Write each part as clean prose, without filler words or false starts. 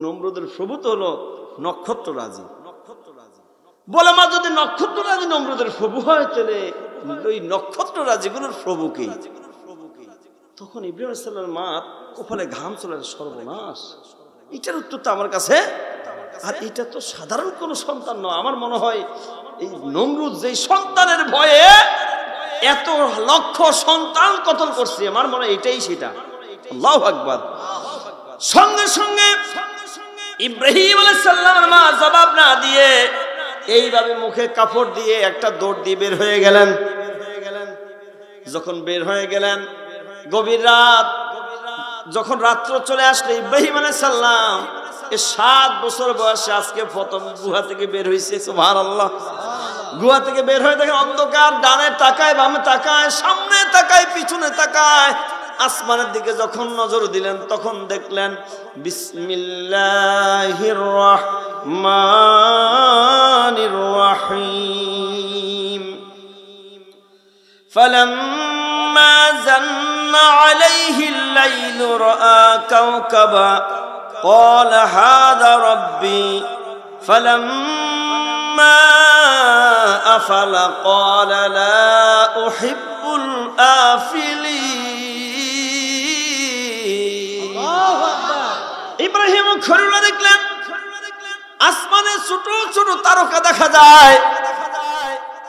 নমরুদের প্রভু তো হলো নক্ষত্ররাজি। বলে মা যদি নক্ষত্ররাজি নমরুদের প্রভু হয় তাহলে ওই নক্ষত্ররাজিগুলোর প্রভু কি? তখন ইব্রাহিম আলাইহিস সালামের মা কপালে ঘাম চলে, সর্বনাশ, এটার উত্তর তো আমার কাছে, আর এটা তো সাধারণ কোনো সন্তান নয়। আমার মনে হয় এই নমরুদ যেই সন্তানের ভয়ে এত লক্ষ সন্তান কতল করছে, আমার মনে হয় এটাই সেটা। আল্লাহু আকবার। সঙ্গে সঙ্গে ইব্রাহিম আলাইহিস সালামের মা জবাব না দিয়ে এইভাবে মুখে কাপড় দিয়ে একটা দৌড় দিয়ে বের হয়ে গেলেন। যখন বের হয়ে গেলেন, গভীর রাত, যখন রাত্র চলে আসলো, ইব্রাহিম আলাইহিস সালাম 7 বছর বয়সে আজকে প্রথম গুহা থেকে বের হয়েছে। সুবহানাল্লাহ। গুহা থেকে বের হয়ে দেখেন অন্ধকার, ডানে তাকায়, বামে তাকায়, সামনে তাকায়, পিছনে তাকায়। আসমানের দিকে যখন নজর দিলেন তখন দেখলেন বিসমিল্লাহির রাহমানির রাহিম। ফালাম্মা জান্না আলাইহিল লাইলু রাআ কাওকাবা ক্বালা হাযা রাব্বি ফালাম্মা আফালা ক্বালা লা উহিব্বুল আফিলিন। ইব্রাহিম খলিলুল্লাহ দেখলেন আসমানে ছোট ছোট তারকা দেখা যায়।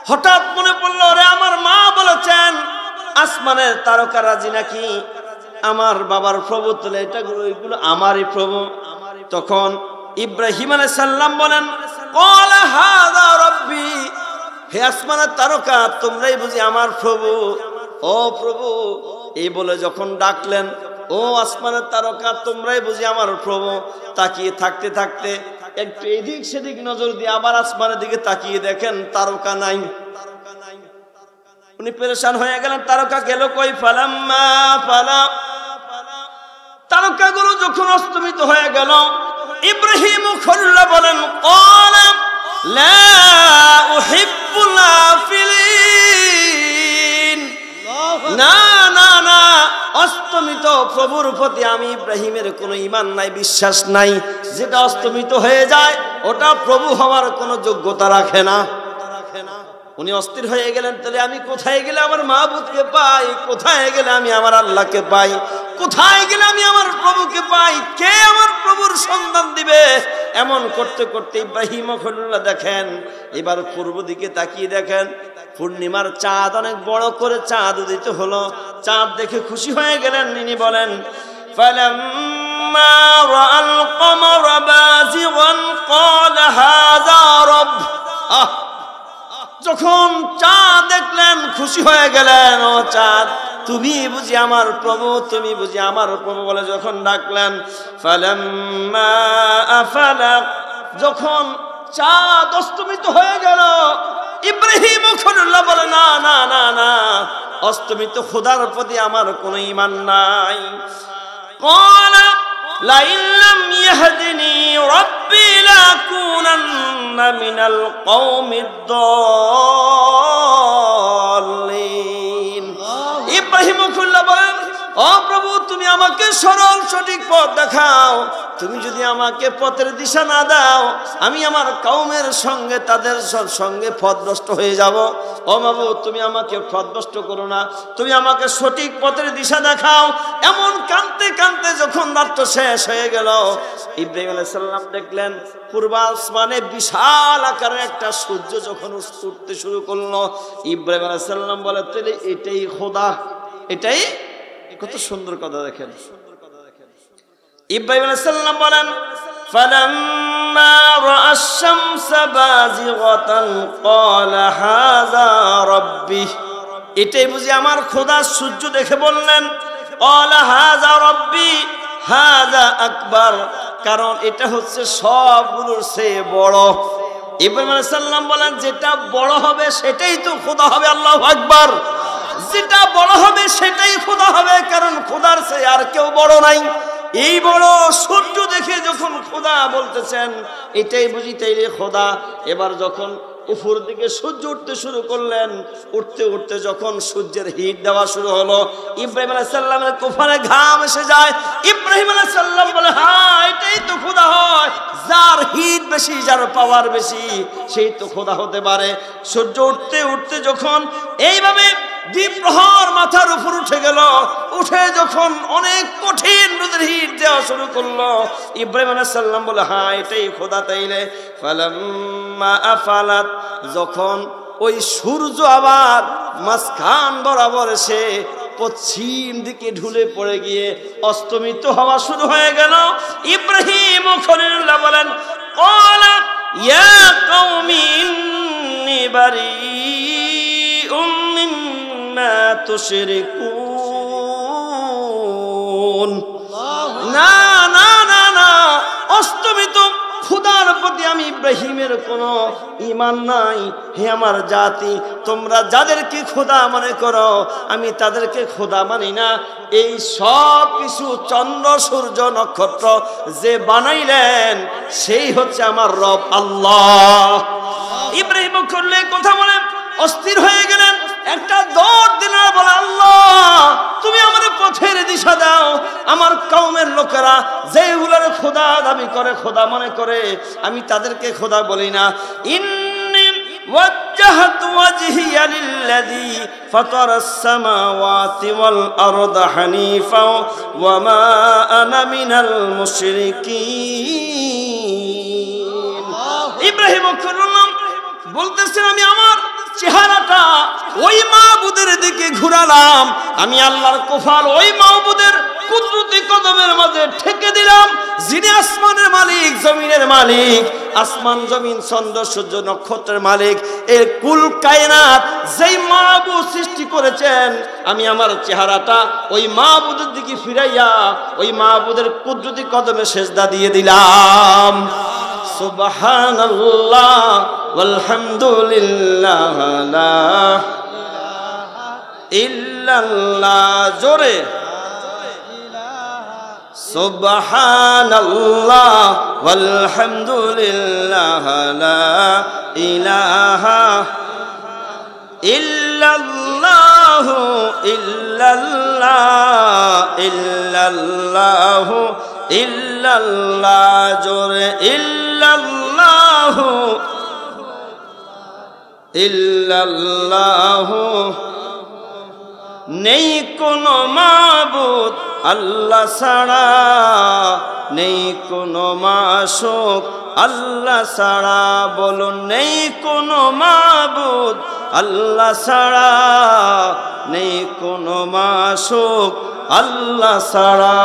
হঠাৎ মনে পড়লো, রে আমার মা বলেছেন আসমানের তারকা রাজি নাকি আমার বাবার প্রভু, তাহলে এগুলো আমারই প্রভু। তখন ইব্রাহিম আলাইহিস সালাম বলেন ক্বালা হাযা রাব্বি, হে আসমানের তারকা, তোমরাই বুঝি আমার প্রভু। ও প্রভু, এই বলে যখন ডাকলেন, ও আসমানের তারকা, তোমরাই বুঝি আমার প্রভু। তাকিয়ে থাকতে থাকতে একটু এদিক সেদিক নজর দিয়ে আবার আসমানের দিকে তাকিয়ে দেখেন তারকা নাই। উনি পেরেশান হয়ে গেলেন, তারকা গেল কই? ফালাম্মা ফালা, তারকাগুলো যখন অস্তমিত হয়ে গেল, ইব্রাহিম খলিলুল্লাহ বলেন ক্বালা লা উহিব্বুল আফিলিন। না না না, অস্তমিত প্রভুর প্রতি আমি ইব্রাহিমের কোনো ঈমান নাই, বিশ্বাস নাই। যেটা অস্তমিত হয়ে যায় ওটা প্রভু হওয়ার কোনো যোগ্যতা রাখে না। উনি অস্থির হয়ে গেলেন, তাহলে আমি কোথায় গেলে আমার মাহবুবকে পাই? কোথায় গেলে আমি আমার আল্লাহকে পাই? কোথায় গেলে আমি আমার প্রভুকে পাই? কে আমার প্রভুর সন্ধান দিবে? এমন করতে করতে ইব্রাহিম খলিলুল্লাহ দেখেন এবার পূর্ব দিকে তাকিয়ে দেখেন পূর্ণিমার চাঁদ অনেক বড় করে চাঁদ উদিত হলো। চাঁদ দেখে খুশি হয়ে গেলেন। তিনি বলেন ফালাম্মা রাআল কমারা বাযিগান ক্বালা হাযা রাbb। যখন চাঁদ দেখলেন খুশি হয়ে গেলেন, ও চাঁদ, তুমি বুঝি আমার প্রভু, তুমি বুঝি আমার প্রভু বলে যখন ডাকলেন। ফালাম্মা আফালা, যখন চাঁদ অস্তমিত হয়ে গেল, ইব্রাহিম খলিলুল্লাহ বলে না না না না, অস্তমিত খোদার প্রতি আমার কোনো ঈমান নাই। ক্বালা লাইন লাম ইয়াহদিনি রাব্বি লাকুনান্না মিনাল কওমিদ দাল্লিন। ইব্রাহিম খলিলুল্লাহ বলেন, ও প্রভু, তুমি আমাকে সরল সঠিক পথ দেখাও। তুমি যদি আমাকে পথের দিশা না দাও, আমি আমার কওমের সঙ্গে, তাদের সঙ্গে পথভ্রষ্ট হয়ে যাব। ও মাবুদ, তুমি আমাকে পথভ্রষ্ট করো না, তুমি আমাকে সঠিক পথের দিশা দেখাও। এমন কাঁদতে কাঁদতে যখন রাত্র শেষ হয়ে গেল, ইব্রাহিম আলাইহিস সালাম দেখলেন পূর্ব আসমানে বিশাল আকারের একটা সূর্য যখন উঠতে শুরু করলো। ইব্রাহিম আলাইহিস সালাম বলে, তাহলে এটাই খোদা, এটাই। কত সুন্দর কথা দেখেন। ইব্রাহিম আলাইহিস সালাম বলেন ফালাম্মা রাআশ শামসা বাযিগাতান ক্বালা হাযা রাব্বি, এটাই বুঝি আমার খোদা। সূর্য দেখে বললেন ক্বালা হাযা রাব্বি হাযা আকবার, কারণ এটা হচ্ছে সবগুলোর চেয়ে বড়। ইব্রাহিম আলাইহিস সালাম বলেন যেটা বড় হবে সেটাই তো খোদা হবে। আল্লাহু আকবার। যেটা বড় হবে সেটাই খোদা হবে, কারণ খোদার চেয়ে আর কেউ বড় নাই। এই বড় সূর্য দেখে যখন খোদা বলতেছেন এটাই বুঝি তাইলে খোদা। এবার যখন উপর দিকে সূর্য উঠতে শুরু করলেন, উঠতে উঠতে যখন সূর্যের হিট দেওয়া শুরু হলো, ইব্রাহিম আলাইহিস সালামের কপালে ঘাম এসে যায়। ইব্রাহিম ইব্রাহিম আলাইহিস সালাম বলে, হ্যাঁ এটাই তো খোদা হয়, যার হিট বেশি, যার পাওয়ার বেশি, সেই তো খোদা হতে পারে। সূর্য উঠতে উঠতে যখন এইভাবে দ্বীপ প্রহর মাথার উপর উঠে গেল, উঠে যখন অনেক কঠিন রোদের হিট দেওয়া শুরু করলো, ইব্রাহিম আলাইহিস সালাম বলে, হ্যাঁ এটাই খোদা। তাইলে ফালাম্মা আফালাত, যখন ওই সূর্য আবার মাঝখান বরাবর এসে পশ্চিম দিকে ঢুলে পড়ে গিয়ে অস্তমিত হওয়া শুরু হয়ে গেল, ইব্রাহিম ও খলিলুল্লাহ বলেন, ক্বালা ইয়া কওমি ইন্নী বারীউম মিম্মা তুশরিকুন। না না না না, অস্তমিত খোদার প্রতি আমি ইব্রাহিমের কোনো ঈমান নাই। হে আমার জাতি, তোমরা যাদেরকে খোদা মনে করো, আমি তাদেরকে খোদা মানি না। এই সব কিছু চন্দ্র সূর্য নক্ষত্র যে বানাইলেন, সেই হচ্ছে আমার রব আল্লাহ। ইব্রাহিম করলে কথা বলে অস্থির হয়ে গেলেন, একটা দৌড় দিলেন, বলে, আল্লাহ তুমি আমার পথের দিশা দাও। আমার কওমের লোকেরা যেগুলোর খোদা দাবি করে, খোদা মনে করে, আমি তাদেরকে খোদা বলি না। ইন্নী ওয়াজ্জাহতু ওয়াজহিয়া লিল্লাযী ফাতারাস সামাওয়াতি ওয়াল আরদা হানিফা ওয়া মা আনা মিনাল মুশরিকিন। ইব্রাহিম বলতেছেন, আমি আমার চেহারাটা ওই মাবুদের দিকে ঘুরালাম, আমি আল্লাহর কফাল ওই মাবুদের কুদরতি কদমের মাঝে ঠেকে দিলাম, যিনি আসমানের মালিক, জমিনের মালিক, আসমান জমিন চন্দ্র সূর্য নক্ষত্রের মালিক, এর কুল কায়নাত যেই মাবুদ সৃষ্টি করেছেন, আমি আমার চেহারাটা ওই মাবুদের দিকে ফিরাইয়া ওই মাবুদের কুদরতি কদমে সেজদা দিয়ে দিলাম। সুবহানাল্লাহ ওয়ালহামদুলিল্লাহ লা ইল্লাল্লাহ, জোরে সুবহানাল্লাহ ওয়ালহামদুলিল্লাহ লা ইলাহা ইল্লাল্লাহ ইল্লাল্লাহ ইল্লাল্লাহ ইল্লাল্লাহ, জোরে ইল্লাল্লাহ ইল্লাল্লাহ। নেই কোনো মাবুদ আল্লাহ ছাড়া, নেই কোনো মাশূক আল্লাহ ছাড়া। বলুন, নেই কোনো মাবুদ আল্লাহ ছাড়া, নেই কোনো মাশূক আল্লাহ ছাড়া।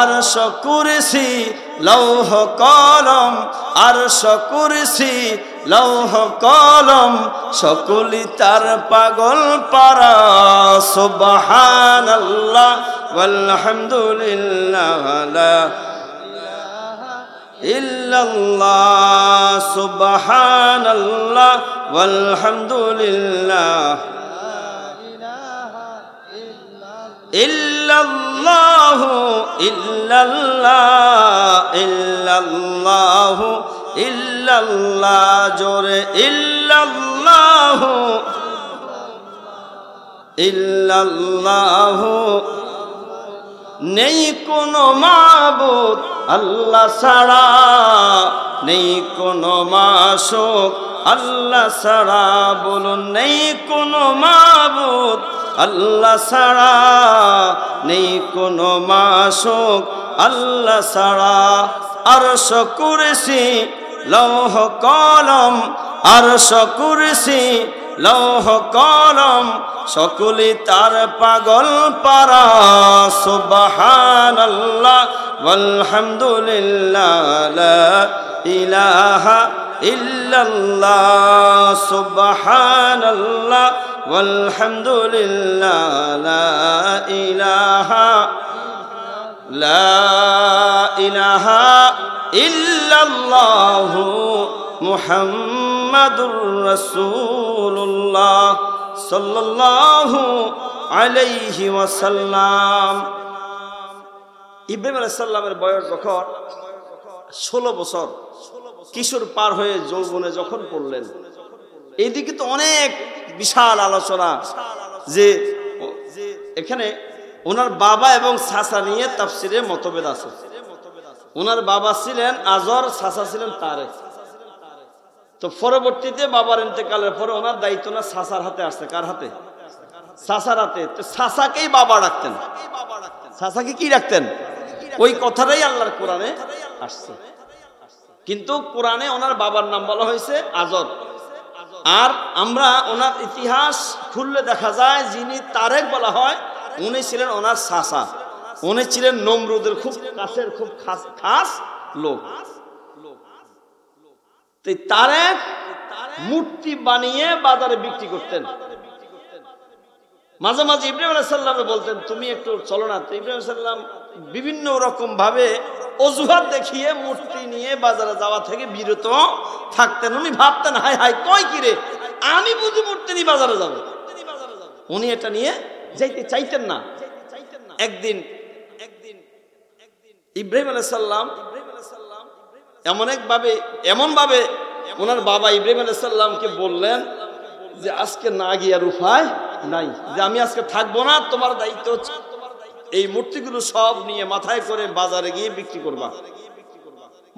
আরশ কুরসি লৌহ কলম, আরশ কুরসি লৌহ কলম, সকলি তার পাগল পারা। সুবহানাল্লাহ ওয়ালহামদুলিল্লাহ লা ইল্লাল্লাহ, সুবহানাল্লাহ ওয়ালহামদুলিল্লাহ ইল্লাল্লাহ ইল্লাল্লাহ ইল্লাল্লাহ ইল্লাল্লাহ, জোরে ইল্লাল্লাহ ইল্লাল্লাহ। নেই কোনো মাবুদ আল্লাহ ছাড়া, নেই কোনো মাশূক আল্লাহ ছাড়া। বলুন, নেই কোনো মাবুদ আল্লাহ ছাড়া, নেই কোনো মাশূক আল্লাহ ছাড়া। আরশ কুরসি লৌহ কলম, আরশ কুরসি লৌহ কলম, সকলি তার পাগল পারা। সুবহানাল্লাহ ওয়ালহামদুলিল্লাহ লা ইলাহা ইল্লাল্লাহ, সুবহানাল্লাহ ওয়ালহামদুলিল্লাহ লা ইলাহা ইল্লাল্লাহ মুহাম্মাদুর রাসূলুল্লাহ সাল্লাল্লাহু আলাইহি ওয়াসাল্লাম। ইব্রাহিম আলাইহিস সালামের বয়স যখন 16 বছর, কিশোর পার হয়ে যৌবনে যখন পড়লেন, এইদিকে তো অনেক বিশাল আলোচনা যে এখানে ওনার বাবা এবং চাচা নিয়ে তাফসিরে মতভেদ আছে। ওনার বাবা ছিলেন আজর, চাচা ছিলেন তারেক। তো পরবর্তীতে বাবার ইন্তেকালের পরে ওনার দায়িত্ব না চাচার হাতে আসছে। কার হাতে? চাচার হাতে। তো চাচাকেই বাবা ডাকতেন। চাচাকে কি ডাকতেন? ওই কথাটাই আল্লাহর কোরআনে আসছে। কিন্তু কোরআনে ওনার বাবার নাম বলা হয়েছে আজর। আর আমরা ওনার ইতিহাস খুললে দেখা যায় যিনি তারেক বলা হয় উনি ছিলেন ওনার চাচা। উনি ছিলেন নমরুদের খুব কাছের, খুব খাস লোক। তারেক মূর্তি বানিয়ে বাজারে বিক্রি করতেন। মাঝে মাঝে ইব্রাহিম আলাইহিস সালাম বলতেন তুমি একটু চলো না। তো ইব্রাহিম আলাইহিস সালাম বিভিন্ন রকম ভাবে অজুহাত দেখিয়ে মূর্তি নিয়ে বাজারে যাওয়া থেকে বিরত থাকতেন। উনি ভাবতেন হাই হাই কয় কি রে, আমি বুঝি মূর্তি নিয়ে বাজারে যাব। উনি এটা নিয়ে যাইতে চাইতেন না। একদিন ইব্রাহিম আলাইহিস সালাম এমন ভাবে ওনার বাবা ইব্রাহিম আলাইহিস সালামকে বললেন যে আজকে না গিয়ে আর উপায় নাই, যে আমি আজকে থাকবো না, তোমার দায়িত্ব হচ্ছে এই মূর্তিগুলো সব নিয়ে মাথায় করে বাজারে গিয়ে বিক্রি করবা।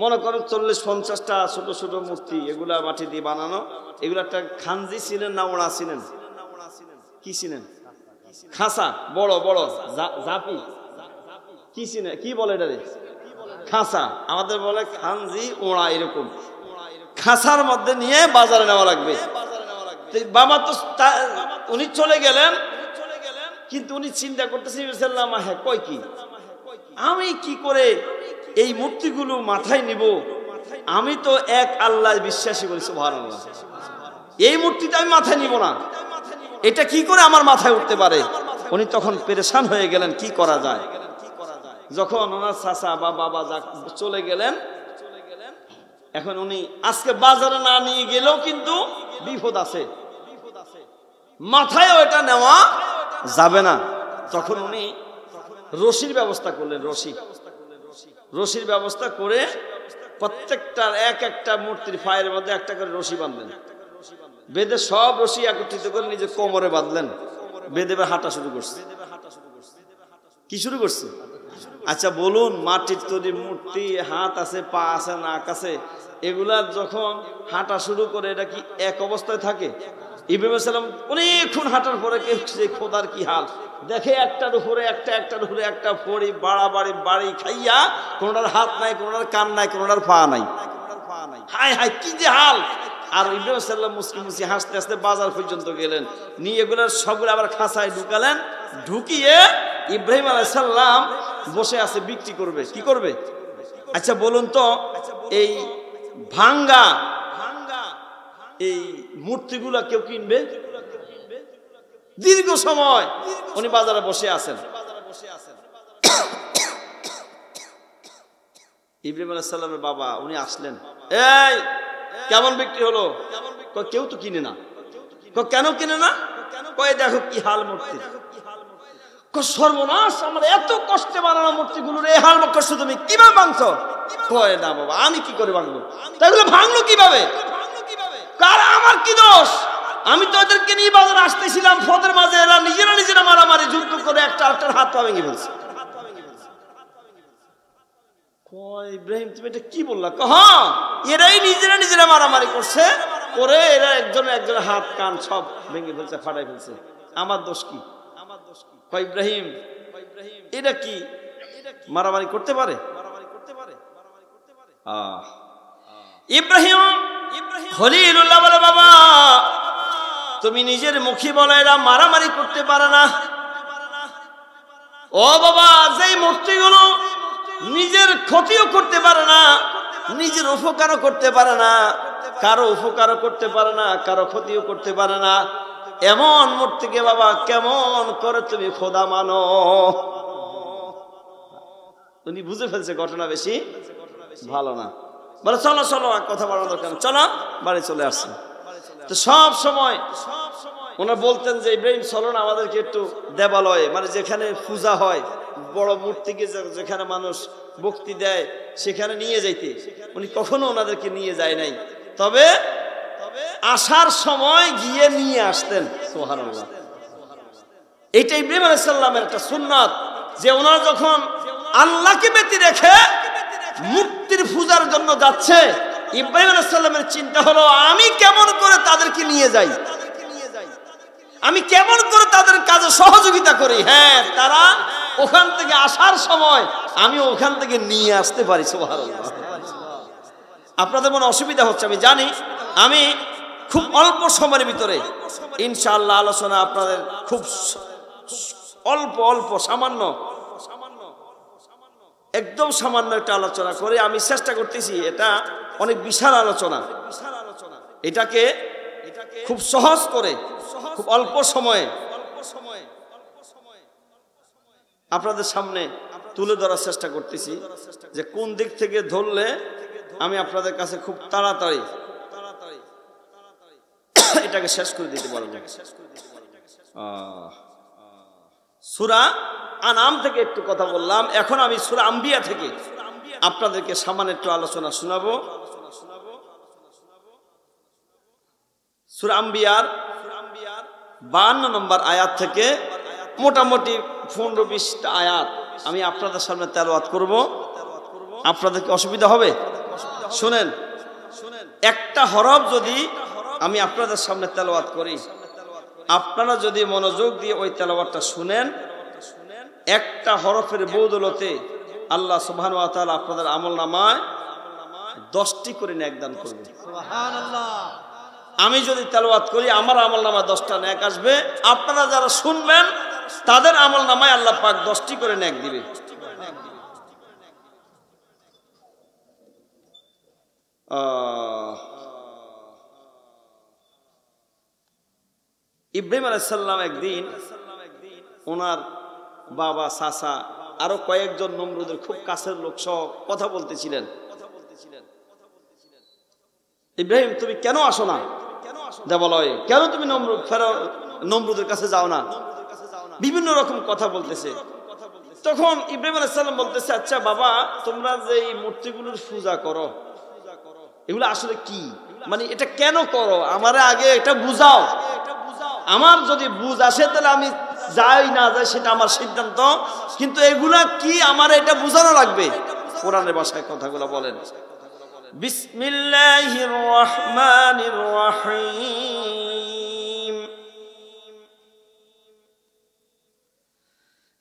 মনে করেন 40-50টা ছোট ছোট মূর্তি, এগুলা মাটি দিয়ে বানানো। এগুলা একটা খানজি ছিলেন না ওড়া ছিলেন? কি ছিলেন? খাসা, বড় বড় জাপি কি ছিলেন, কি বলে এটারে? খাসা। আমাদের বলে খানজি, ওড়া, এরকম খাসার মধ্যে নিয়ে বাজারে নেওয়া লাগবে। বাবা তো উনি চলে গেলেন, কিন্তু উনি চিন্তা করতেছিলাম হ্যাঁ কয় কি আমি কি করে এই মূর্তিগুলো মাথায় নিব? আমি তো এক আল্লাহ বিশ্বাসী করি, সুবহানাল্লাহ। এই মূর্তিটা আমি মাথায় নিব না, এটা কি করে আমার মাথায় উঠতে পারে? উনি তখন পেরেশান হয়ে গেলেন কি করা যায়। যখন ওনার চাচা বা বাবা চলে গেলেন, এখন উনি আজকে বাজারে না নিয়ে গেলেও কিন্তু বিপদ আছে, মাথায় ওটা নেওয়া যাবে না। তখন উনি রশির ব্যবস্থা করলেন। রশির ব্যবস্থা করে প্রত্যেকটার এক একটা মূর্তির পায়ের মধ্যে একটা করে রশি বাঁধলেন। বেঁধে সব রশি একত্রিত করে নিজের কোমরে বাঁধলেন। বেঁধে হাঁটা শুরু করছে। কি শুরু করছে? আচ্ছা বলুন, মাটির তৈরি মূর্তি, হাত আছে, পা আছে, নাক আছে, এগুলা যখন হাঁটা শুরু করে এটা কি এক অবস্থায় থাকে? ইব্রাহিম আলাইহিস সালাম অনেকক্ষণ হাঁটার পরে খোদার কি হাল দেখে, একটার উপরে একটা ফড়ি বাড়ি খাইয়া, কোনটার হাত নাই, কোনটার কান নাই, কোনটার পা নাই। হায় হায় কি যে হাল! আর ইব্রাহিম আলাইহিস সালাম মুসকি হাসতে হাসতে বাজার পর্যন্ত গেলেন, নিয়ে এগুলোর সবগুলো আবার খাঁচায় ঢুকালেন। ঢুকিয়ে ইব্রাহিম আলাইহিস সালাম বসে আছে, বিক্রি করবে। কি করবে? আচ্ছা বলুন তো, এই ভাঙ্গা এই মূর্তিগুলা কেউ কিনবে? দীর্ঘ সময় উনি বাজারে বসে আছেন। ইব্রাহিম আলাইহিস সালামের বাবা উনি আসলেন, এই কেমন বিক্রি হলো? কেউ তো কিনে না। কেন কিনে না? কয়ে দেখো কি হাল মূর্তি। সর্বনাশ, আমার এত কষ্টে বানানো মূর্তিগুলোর এই হাল করছো তুমি, কিভাবে ভাঙছো? কয় না বাবা, আমি কি করে ভাঙবো? তাইগুলো ভাঙলো কিভাবে? কার আমার কি দোষ? আমি তো ওদেরকে নিয়ে বাজারে আসতেছিলাম, ফদের মাঝে এরা নিজেরা মারামারি যুদ্ধ করে একটা আরেকটার হাত পা ভেঙে ফেলছে। কয় ইব্রাহিম তুমি এটা কি বললা? হ্যাঁ, এরাই নিজেরা মারামারি করছে, করে এরা একজনের হাত কান সব ভেঙে ফেলছে, ফাটাই ফেলছে। আমার দোষ কি? কয় ইব্রাহিম এটা কি মারামারি করতে পারে? ইব্রাহিম খলিলুল্লাহ বলে, বাবা তুমি নিজের মুখে বলে এরা মারামারি করতে পারে না। ও বাবা, যেই মূর্তিগুলো নিজের ক্ষতিও করতে পারে না, নিজের উপকারও করতে পারে না, কারো উপকারও করতে পারে না, কারো ক্ষতিও করতে পারে না, এমন মূর্তিকে বাবা কেমন করে তুমি খোদা মানো? উনি বুঝে ফেলছে ঘটনা বেশি ভালো না। বলে চলো কথা বাড়ানো দরকার, চলো বাড়ি চলে আসছে। তো সব সময় ওনারা বলতেন যে ইব্রাহিম চলো না আমাদেরকে একটু দেবালয়ে, মানে যেখানে পূজা হয়, বড় মূর্তিকে যেখানে মানুষ ভক্তি দেয় সেখানে নিয়ে যাইতে। উনি কখনো ওনাদেরকে নিয়ে যায় নাই, তবে আসার সময় গিয়ে নিয়ে আসতেন। সুবহানাল্লাহ। এটা ইব্রাহিম আলাইহিস সালামের একটা সুন্নাত যে ওনারা যখন আল্লাহকে ব্যতি রেখে মূর্তির পূজার জন্য যাচ্ছে, ইব্রাহিম আলাইহিস সালামের চিন্তা হলো আমি কেমন করে তাদেরকে নিয়ে যাই, আমি কেমন করে তাদের কাজে সহযোগিতা করি, হ্যাঁ তারা ওখান থেকে আসার সময় আমি ওখান থেকে নিয়ে আসতে পারি। সুবহানাল্লাহ। আপনাদের মনে অসুবিধা হচ্ছে আমি জানি, আমি খুব অল্প সময়ের ভিতরে ইনশাআল্লাহ আলোচনা আপনাদের খুব অল্প সামান্য একদম সামান্য একটা আলোচনা করে আমি চেষ্টা করতেছি। এটা অনেক বিশাল আলোচনা, এটাকে খুব সহজ করে খুব অল্প সময়ে আপনাদের সামনে তুলে ধরার চেষ্টা করতেছি যে কোন দিক থেকে ধরলে আমি আপনাদের কাছে খুব তাড়াতাড়ি এটাকে শেষ করে দিতে পারবো। সূরা আনাম থেকে একটু কথা বললাম, এখন আমি সূরা আম্বিয়া থেকে আপনাদেরকে সামান্য একটু আলোচনা শোনাবো। সূরা আম্বিয়ার 52 নম্বর আয়াত থেকে মোটামুটি 15-20টা আয়াত আমি আপনাদের সামনে তেলাওয়াত করব। আপনাদের কি অসুবিধা হবে? শুনেন, একটা হরফ যদি আমি আপনাদের সামনে তেলাওয়াত করি, আপনারা যদি মনোযোগ দিয়ে ওই তেলাওয়াতটা শুনেন, একটা হরফের বদৌলতে আল্লাহ সুবহানাহু ওয়া তাআলা আপনাদের আমলনামায় 10টি করে নেক দান করবেন। সুবহানাল্লাহ। আমি যদি তেলাওয়াত করি আমার আমলনামায় 10টা নেক আসবে, আপনারা যারা শুনবেন তাদের আমলনামায় আল্লাহ পাক 10টি করে নেক দিবে। ইব্রাহিম আলাইহিস সালাম একদিন ওনার বাবা, চাচা, আরো কয়েকজন নমরুদের খুব কাছের লোক সহ কথা বলতেছিলেন। ইব্রাহিম তুমি কেন আসো না? কেন তুমি নমরুদের কাছে যাও না? বিভিন্ন রকম কথা বলতেছে। তখন ইব্রাহিম আলাইহিস সালাম বলতেছে, আচ্ছা বাবা, তোমরা যে এই মূর্তিগুলোর পূজা করো এগুলো আসলে কি, মানে এটা কেন করো, আমারে আগে এটা বুঝাও। আমার যদি বুঝ আসে তাহলে আমি যাই না যাই সেটা আমার সিদ্ধান্ত, কিন্তু এগুলা কি আমার এটা বুঝানো লাগবে। কোরআনের ভাষায় কথাগুলো বলেন। বিসমিল্লাহির রহমানির রহিম।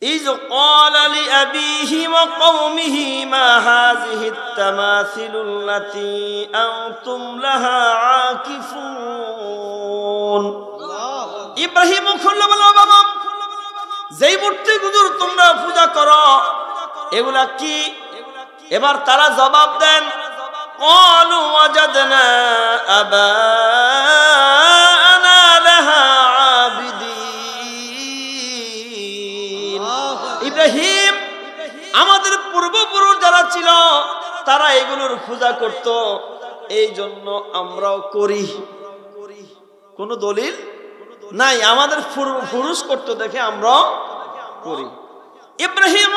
إذ قال لأبيه وقومه ما هذه التماثيل التي أنتم لها عاكفون। ইব্রাহিম খুললে বলল, বাবা যেই মূর্তিগুলোর তোমরা পূজা করো এগুলা কি? এবার তারা জবাব দেন, ক্বালু ওয়াজাদনা আবাআনা লাহা আবিদিন। ইব্রাহিম, আমাদের পূর্বপুরুষ যারা ছিল তারা এগুলোর পূজা করত, এই জন্য আমরাও করি। কোন দলিল নাই, আমাদের পুরুষ করতে দেখে আমরা করি। ইব্রাহিম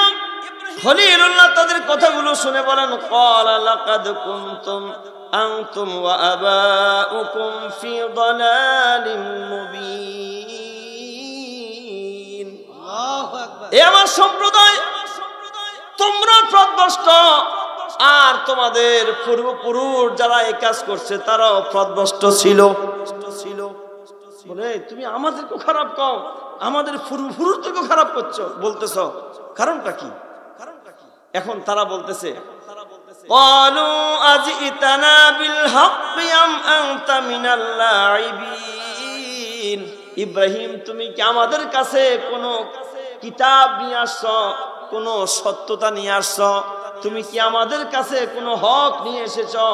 খলিলুল্লাহ তাদের কথাগুলো শুনে বলেন, ক্বালা লাকাদ কুনতুম আনতুম ওয়া আবাউকুম ফি দালালিম মুবিন। আল্লাহু আকবার। এ আমার সম্প্রদায়, তোমরা পথভ্রষ্ট, আর তোমাদের পূর্বপুরুষ যারা এই কাজ করছে তারাও পথভ্রষ্ট ছিল। বলে তুমি আমাদেরকে খারাপ কও, আমাদের পূর্বপুরুষদেরকে খারাপ করছো বলতেছ, কারণটা কি? এখন তারা বলতেছে, ক্বালু আজিতানা বিল হাক্কি আম আনতা মিনাল লাইবিন। ইব্রাহিম, তুমি কি আমাদের কাছে কোনো কিতাব নিয়ে আসছো, কোনো সত্যতা নিয়ে আসছো? তুমি কি আমাদের কাছে কোনো হক নিয়ে এসেছো,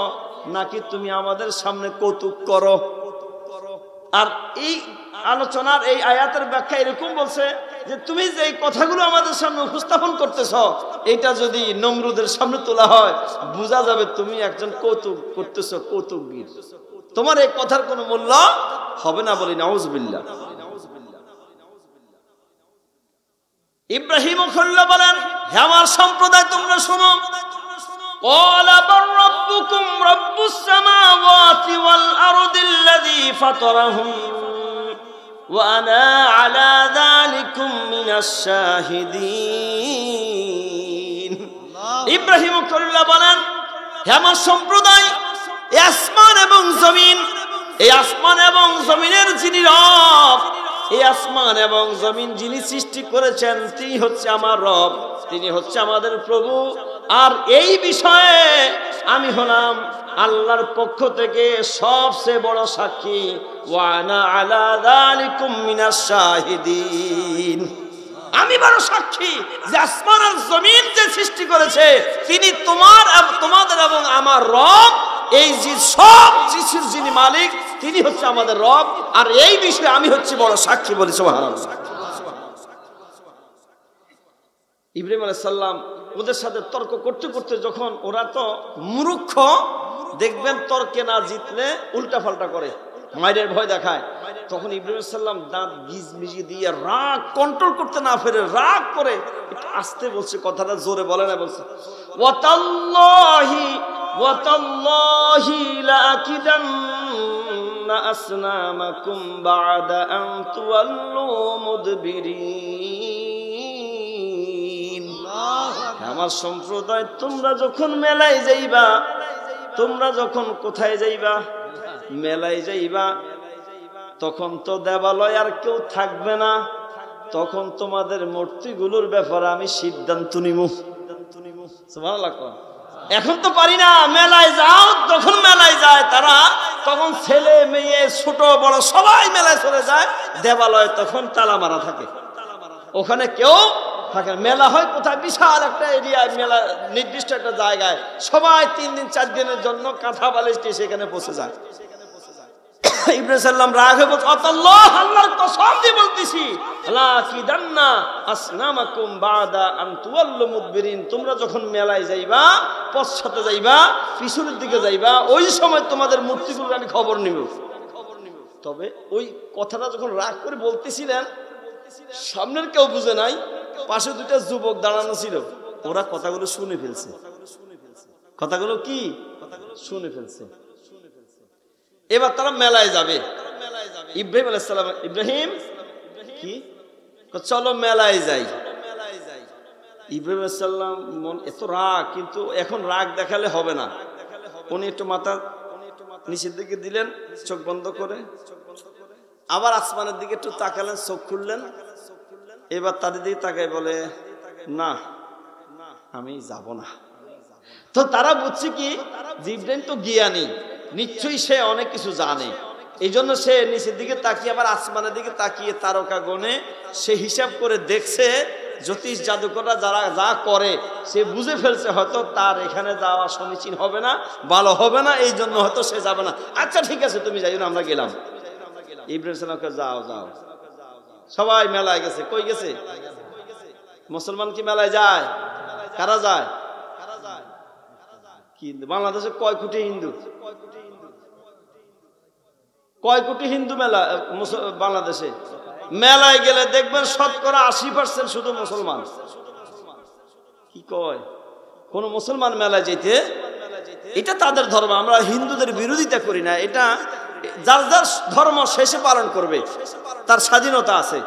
নাকি তুমি আমাদের সামনে কৌতুক করো? আর এই আলোচনার এই আয়াতের ব্যাখ্যা এরকম বলছে যে তুমি যে কথাগুলো আমাদের সামনে উপস্থাপন করতেছ, এটা যদি নমরুদের সামনে তোলা হয় বোঝা যাবে তুমি একজন কৌতুক করতেছ, কৌতুকগীর। তোমার এই কথার কোনো মূল্য হবে না। বলি নাউজুবিল্লাহ। ইব্রাহিম খুললে বলেন, হে আমার সম্প্রদায় তোমরা শোনো, ক্বালা বার রাব্বুকুম রাব্বুস সামাওয়াতি ওয়াল আরদিল্লাযী ফাতারাহুম ওয়া আনা আলা যালিকুম মিনাশ শাহিদিন। ইব্রাহিম খলিলুল্লাহ বলেন, হে আমার সম্প্রদায়, এই আসমান এবং জমিন, এই আসমান এবং জমিনের যিনি রব, এই আসমান এবং জমিন যিনি সৃষ্টি করেছেন, তিনি হচ্ছে আমার রব, তিনি হচ্ছে আমাদের প্রভু। আর এই বিষয়ে আমি হলাম আল্লাহর পক্ষ থেকে সবচেয়ে বড় সাক্ষী। ওয়া আনা আলা যালিকুম মিনাশ শাহিদিন। আমি বড় সাক্ষী যে আসমান আর জমিন যে সৃষ্টি করেছে তিনি তোমাদের এবং আমার রব। এই যে সব কিছুর যিনি মালিক তিনি হচ্ছে আমাদের রব। আর এই বিষয়ে আমি হচ্ছে বড় সাক্ষী বলি। সুবহানাল্লাহ। ইব্রাহিম আলাইহিস সালাম ওদের সাথে তর্ক করতে করতে, যখন ওরা তো মূর্খ, দেখবেন তর্কে না জিতলে উল্টা পাল্টা করে, মায়ের ভয় দেখায়, তখন ইব্রাহিম আলাইহিস সালাম দাঁত গিজমিজি দিয়ে রাগ কন্ট্রোল করতে না পেরে রাগ করে একটু আস্তে বলছে, কথাটা জোরে বলে না, বলছে ওয়াতাল্লাহি লাআকিদান্না আসনামাকুম বা'দা আন তুওয়াল্লু মুদবিরিন। আমার সম্প্রদায়, তোমরা যখন মেলায় যাইবা, তোমরা যখন কোথায় যাইবা, মেলায় যাইবা, তখন তো দেবালয় আর কেউ থাকবে না, তখন তোমাদের মূর্তিগুলোর ব্যাপারে আমি সিদ্ধান্ত নিব। সুবহানাল্লাহ। এখন তো পারি না, মেলায় যাও, যখন মেলায় যায় তারা, তখন ছেলে মেয়ে ছোট বড় সবাই মেলায় চলে যায়, দেবালয় তখন তালা মারা থাকে, ওখানে কেউ থাকে। মেলা হয় কোথায়? বিশাল একটা এরিয়া, মেলা নির্দিষ্ট একটা জায়গায়, সবাই 3 দিন 4 দিনের জন্য কাঁথা বালিশ দিয়ে সেখানে পৌঁছে যায়। ইব্রাহিম সাল্লাম রাগ হয়ে বলছে, আল্লাহর কসম দিয়ে বলতেছি, লাকিদান্না আসনামাকুম বা'দা আন তুওয়াল্লু মুদবিরিন। তোমরা যখন মেলায় যাইবা, পশ্চাতে যাইবা, পিছনের দিকে যাইবা, ওই সময় তোমাদের মূর্তিগুলো আমি খবর নিব। তবে ওই কথাটা যখন রাগ করে বলতেছিলেন, সামনের কেউ বুঝে নাই, পাশে 2টা যুবক দাঁড়ানো ছিল, ওরা কথাগুলো শুনে ফেলছে। কথাগুলো কি? শুনে ফেলছে। এবার তারা মেলায় যাবে। ইব্রাহিম আলাইহিস সালাম, ইব্রাহিম কি, চলো মেলায় যাই। ইব্রাহিম আলাইহিস সালাম মন এত রাগ, কিন্তু এখন রাগ দেখালে হবে না। উনি একটু মাথা নিচের দিকে দিলেন, চোখ বন্ধ করে, আবার আসমানের দিকে একটু তাকালেন, চোখ খুললেন। এবার তাদের দিকে তাকায় বলে, না, আমি যাব না। তো তারা বুঝছে কি, ইব্রাহিম তো জ্ঞানী, নিশ্চয়ই সে অনেক কিছু জানে। এই জন্য সে নিচের দিকে তাকিয়ে আবার আসমানের দিকে তাকিয়ে তারকা গণে সে হিসাব করে দেখছে, জ্যোতিষ জাদুকররা যারা যা করে সে বুঝে ফেলছে হয়তো তার এখানে যাওয়া সমীচীন হবে না, ভালো হবে না, এই জন্য হয়তো সে যাবে না। আচ্ছা ঠিক আছে, তুমি যাই না, আমরা গেলাম। ইব্রাহিম সালামকে যাও যাও। সবাই মেলায় গেছে। কই গেছে? মুসলমান কি মেলায় যায়? কারা যায়? কি বাংলাদেশে কয় কোটি হিন্দু? কয় কোটি হিন্দু মেলা বাংলাদেশে? মেলায় গেলে দেখবেন শতকরা 80% শুধু মুসলমান। কি কয়? কোন মুসলমান মেলায় যেতে, এটা তাদের ধর্ম, আমরা হিন্দুদের বিরোধিতা করি না। এটা যার যার ধর্ম শেষে পালন করবে, তার স্বাধীনতা আছে,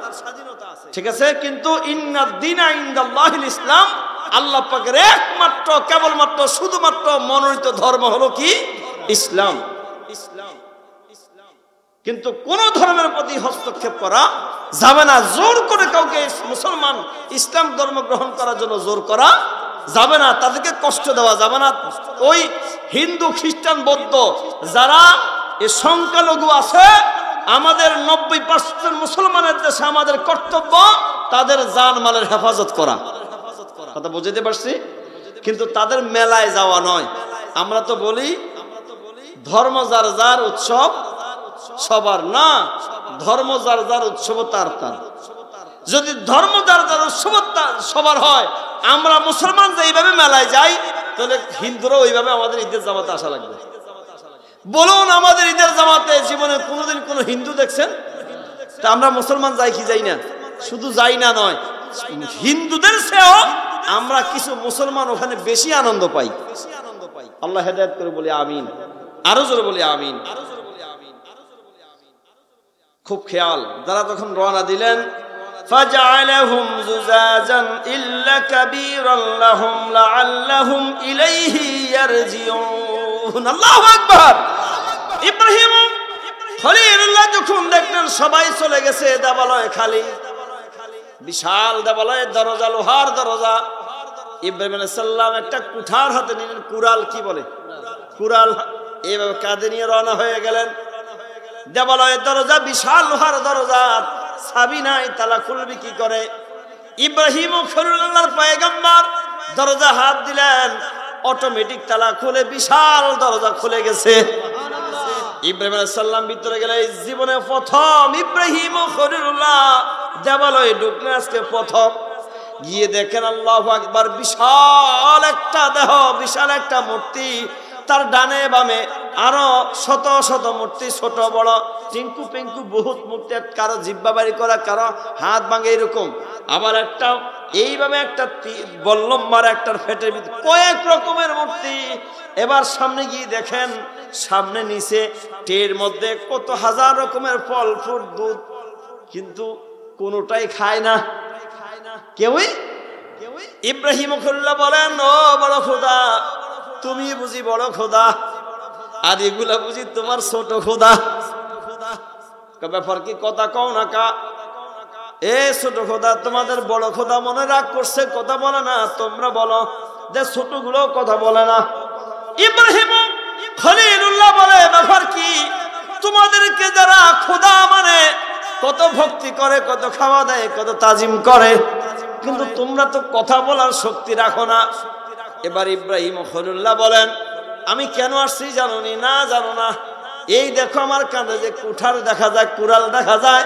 ঠিক আছে। কিন্তু ইন্নাদ-দীনা ইনদাল্লাহিল ইসলাম, আল্লাহ পাকের একমাত্র কেবলমাত্র শুধুমাত্র মনোনীত ধর্ম হলো কি? ইসলাম। কিন্তু কোন ধর্মের প্রতি হস্তক্ষেপ করা যাবে না। জোর করে কাউকে মুসলমান ইসলাম ধর্ম গ্রহণ করার জন্য জোর করা যাবে না, তাদেরকে কষ্ট দেওয়া যাবে না। ওই হিন্দু খ্রিস্টান বৌদ্ধ যারা এই সংখ্যালঘু আছে, আমাদের 90% মুসলমানের দেশে আমাদের কর্তব্য তাদের জানমালের হেফাজত করা। কথা বুঝতে পারছি? কিন্তু তাদের মেলায় যাওয়া নয়। আমরা তো বলি ধর্ম যার যার উৎসব সবার না, ধর্ম যার যার উৎসব তার তার। যদি ধর্ম যার যার উৎসব সবার হয়, আমরা মুসলমান যে এইভাবে মেলায় যাই, তাহলে হিন্দুরা ওইভাবে আমাদের ঈদের জামাতে আসা লাগবে। বলুন, আমাদের ঈদের জামাতে জীবনে কোনোদিন কোনো হিন্দু দেখছেন? তা আমরা মুসলমান যাই কি যাই না? শুধু যাই না নয়, হিন্দুদের চেয়েও আমরা কিছু মুসলমান ওখানে বেশি আনন্দ পাই। আল্লাহ হেদায়েত করে বলি আমিন। আরো জোরে বলি আমিন। খুব খেয়াল। যারা তখন রওনা দিলেন, فجعلهم زجاجا إلا كبيرا لهم لعلهم إليه يرجعون। আল্লাহু আকবার। ইব্রাহিম খলিলুল্লাহ যখন দেখলেন সবাই চলে গেছে, দেবালয় খালি, বিশাল দেবালয়ের দরজা, লোহার দরজা। ইব্রাহিম আলাইহিস সালাম একটা কুঠার হাতে নিলেন, কুড়াল কি বলে, কুড়াল, এইভাবে কাঁধে নিয়ে রওনা হয়ে গেলেন। দেবালয়ের দরজা বিশাল লোহার দরজা, চাবি নাই, তালা খুলবি কি করে? ইব্রাহিম খলিলুল্লাহর পয়গম্বর দরজা হাত দিলেন, অটোমেটিক তালা খুলে বিশাল দরজা খুলে গেছে। ইব্রাহিম আলাইহিস সালাম ভিতরে গেলে জীবনে প্রথম ইব্রাহিম খলিলুল্লাহ দেবালয়ে ঢুকলেন আজকে প্রথম। গিয়ে দেখেন আল্লাহু আকবার, বিশাল একটা দেহ, বিশাল একটা মূর্তি, তার ডানে বামে আরো শত শত মূর্তি, ছোট বড়, টিঙ্কু পিঙ্কু বহুত মূর্তি, কারো জিব্বা বাড়ি করা, কারো হাত ভাঙে এরকম, আবার একটা এইভাবে একটা বল্লম মারা, একটার ফেটের ভিতরে কয়েক রকমের মূর্তি। এবার সামনে গিয়ে দেখেন সামনে নিচে টের মধ্যে কত হাজার রকমের ফল ফ্রুট, দুধ, কিন্তু কোনোটাই খায় না কেউই। ইব্রাহিম খলিলুল্লাহ বলেন, ও বড় খোদা, তুমি বুঝি বড় খোদা, আর এগুলা বুঝি তোমার ছোট খোদা? ব্যাপার কি, কথা কও না কা? এ ছোট খোদা, তোমাদের বড় খোদা মনে রাগ করছে, কথা বলে না, তোমরা বলো যে ছোট গুলো কথা বলে না। ইব্রাহিম খলিলুল্লাহ বলে, ব্যাপার কি, তোমাদেরকে যারা খোদা মানে কত ভক্তি করে, কত খাওয়া দেয়, কত তাজিম করে, কিন্তু তোমরা তো কথা বলার শক্তি রাখো না। এবার ইব্রাহিম খলিলুল্লাহ বলেন, আমি কেন আসছি জানোনি? না, জানো না। এই দেখো আমার কাঁধে যে কুঠার দেখা যায়, কুড়াল দেখা যায়,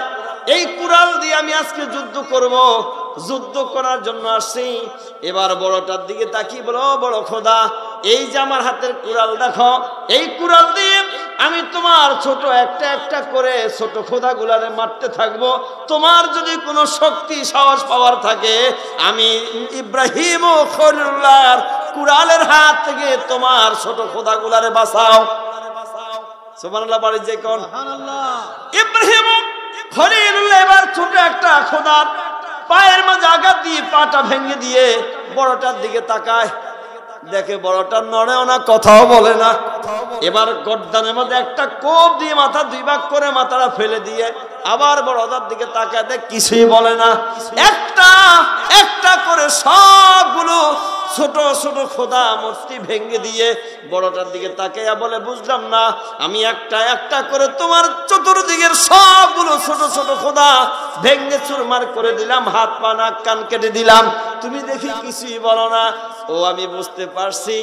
এই কুড়াল দিয়ে আমি আজকে যুদ্ধ করব, যুদ্ধ করার জন্য আসছি। এবার বড়টার দিকে তাকিয়ে বলো, বড় খোদা, এই যে আমার হাতের কুড়াল দেখো, এই কুড়াল দিয়ে আমি তোমার ছোট একটা একটা করে ছোট খোদা গুলারে মারতে থাকবো। তোমার যদি কোনো শক্তি সাহস পাওয়ার থাকে, আমি ইব্রাহিম খলিলুল্লাহর কুড়ালের হাত থেকে তোমার ছোট খোদা গুলারে বাঁচাও। সুবহানাল্লাহ, বাড়ি যে কোন ইব্রাহিম খলিলুল্লাহ এবার ছোট একটা খোদার পায়ের মাঝে আঘাত দিয়ে পাটা ভেঙে দিয়ে বড়টার দিকে তাকায়, দেখে বড়টা নড়েও না, কথাও বলে না। এবার গর্দানের মধ্যে একটা কোপ দিয়ে মাথা দুই ভাগ করে মাথাটা ফেলে দিয়ে আবার বড়টার দিকে তাকায়, দেখ কিছুই বলে না। একটা একটা করে সবগুলো ছোট ছোট খোদা মূর্তি ভেঙে দিয়ে বড়টার দিকে তাকাইয়া বলে, বুঝলাম না, আমি একটা একটা করে তোমার চতুর্দিকের সবগুলো ছোট ছোট খোদা ভেঙে চুরমার করে দিলাম, হাত পা নাক কান কেটে দিলাম, তুমি দেখি কিছুই বলো না। ও আমি বুঝতে পারছি,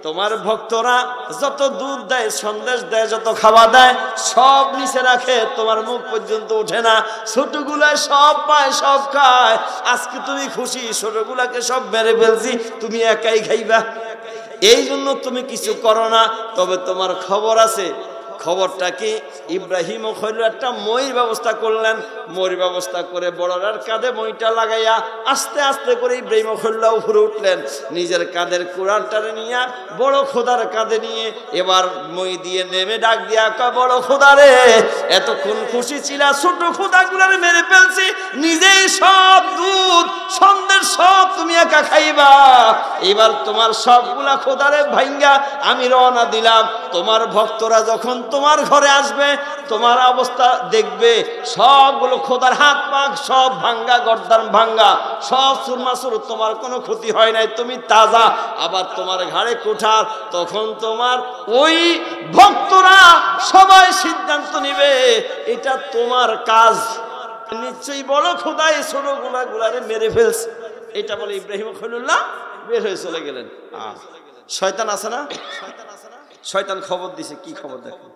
তোমার ভক্তরা যত দুধ দেয়, সন্দেশ দেয়, যত খাওয়া দেয়, সব নিচে রাখে, তোমার মুখ পর্যন্ত ওঠে না, ছোটগুলায় সব পায়, সব খায়। আজকে তুমি খুশি, ছোটগুলাকে সব মেরে ফেলছি, তুমি একাই খাইবা, এই জন্য তুমি কিছু করো না। তবে তোমার খবর আছে। খবরটা কি, ইব্রাহিম খলিলুল্লাহ একটা মইর ব্যবস্থা করলেন। মইর ব্যবস্থা করে বড়রার কাঁধে মইটা লাগাইয়া আস্তে আস্তে করে ইব্রাহিম খলিলুল্লাহ উপরে উঠলেন, নিজের কাঁধের কুড়ালটারে নিয়ে বড় খোদার কাঁধে নিয়ে এবার মই দিয়ে নেমে ডাক দিয়া, বড় খোদা রে, এতক্ষণ খুশি ছিলা, ছোট খোদাগুলার মেরে ফেলছি, নিজেই সব দুধ সন্দেশ সব তুমি একা খাইবা, এবার তোমার সবগুলা খোদারে ভাঙ্গা আমি রওনা দিলাম। তোমার ভক্তরা যখন তোমার ঘরে আসবে, তোমার অবস্থা দেখবে, সবগুলো খোদার হাত পা সব ভাঙ্গা, গর্দান ভাঙ্গা, সব সুরমাসুর, তোমার কোনো ক্ষতি হয় নাই, তুমি তাজা, আবার তোমার ঘাড়ে কুঠার। তখন তোমার ওই ভক্তরা সবাই সিদ্ধান্ত নিবে এটা তোমার কাজ, নিশ্চয়ই বড় খোদা এই ছোট গুলারে মেরে ফেলছে। এটা বলে ইব্রাহিম খলিলুল্লাহ বের হয়ে চলে গেলেন। শয়তান আছে না, শয়তান খবর দিছে, কি খবর দেখো।